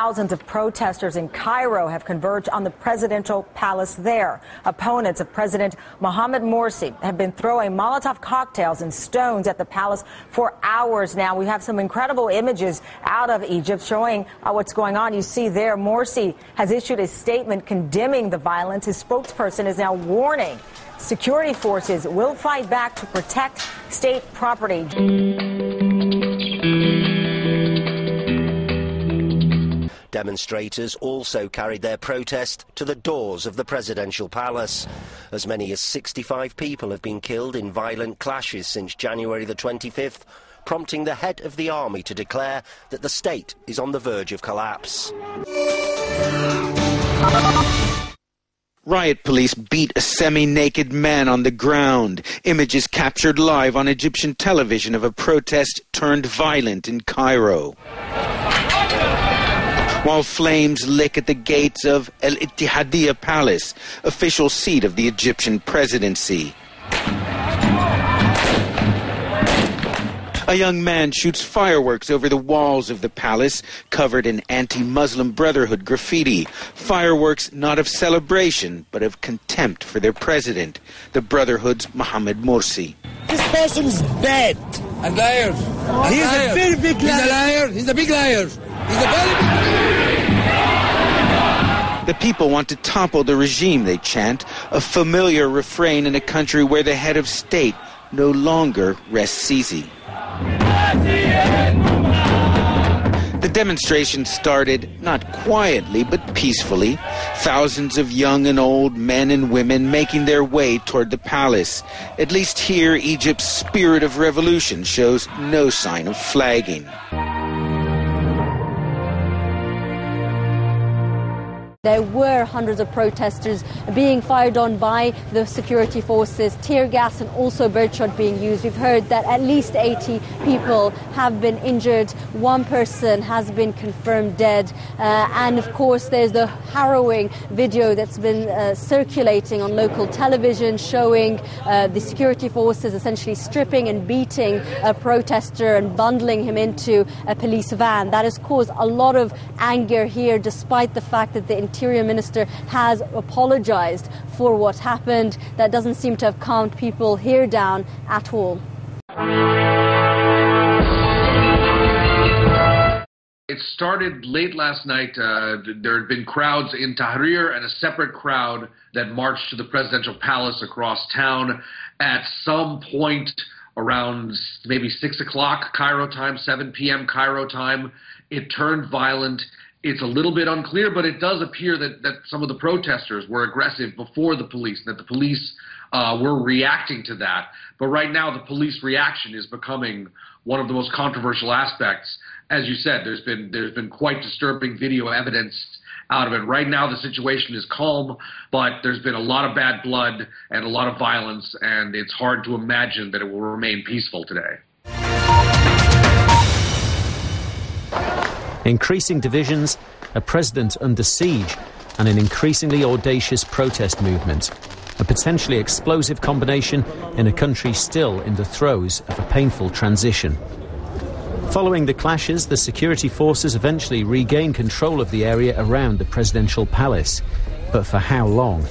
thousands of protesters in Cairo have converged on the presidential palace there. Opponents of President Mohamed Morsi have been throwing Molotov cocktails and stones at the palace for hours now. We have some incredible images out of Egypt showing what's going on. You see there, Morsi has issued a statement condemning the violence. His spokesperson is now warning security forces will fight back to protect state property. Demonstrators also carried their protest to the doors of the presidential palace. As many as 65 people have been killed in violent clashes since January the 25th, prompting the head of the army to declare that the state is on the verge of collapse. Riot police beat a semi-naked man on the ground. Images captured live on Egyptian television of a protest turned violent in Cairo. While flames lick at the gates of El Ittihadiyya Palace, official seat of the Egyptian presidency. A young man shoots fireworks over the walls of the palace, covered in anti-Muslim Brotherhood graffiti. Fireworks not of celebration, but of contempt for their president, the Brotherhood's Mohamed Morsi. This person is bad. A liar. He's a very big liar. He's a liar. He's a big liar. He's a very big liar. The people want to topple the regime, they chant, a familiar refrain in a country where the head of state no longer rests easy. The demonstration started not quietly but peacefully. Thousands of young and old men and women making their way toward the palace. At least here, Egypt's spirit of revolution shows no sign of flagging. There were hundreds of protesters being fired on by the security forces, tear gas and also birdshot being used. We've heard that at least 80 people have been injured. One person has been confirmed dead. And of course, there's the harrowing video that's been circulating on local television showing the security forces essentially stripping and beating a protester and bundling him into a police van. That has caused a lot of anger here, despite the fact that the Interior Minister has apologized for what happened. That doesn't seem to have calmed people here down at all. It started late last night. There had been crowds in Tahrir and a separate crowd that marched to the presidential palace across town. At some point around maybe 6 o'clock Cairo time, 7 p.m. Cairo time, it turned violent. It's a little bit unclear, but it does appear that some of the protesters were aggressive before the police, that the police were reacting to that. But right now, the police reaction is becoming one of the most controversial aspects. As you said, there's been quite disturbing video evidence out of it. Right now, the situation is calm, but there's been a lot of bad blood and a lot of violence, and it's hard to imagine that it will remain peaceful today. Increasing divisions, a president under siege, and an increasingly audacious protest movement. A potentially explosive combination in a country still in the throes of a painful transition. Following the clashes, the security forces eventually regained control of the area around the presidential palace. But for how long?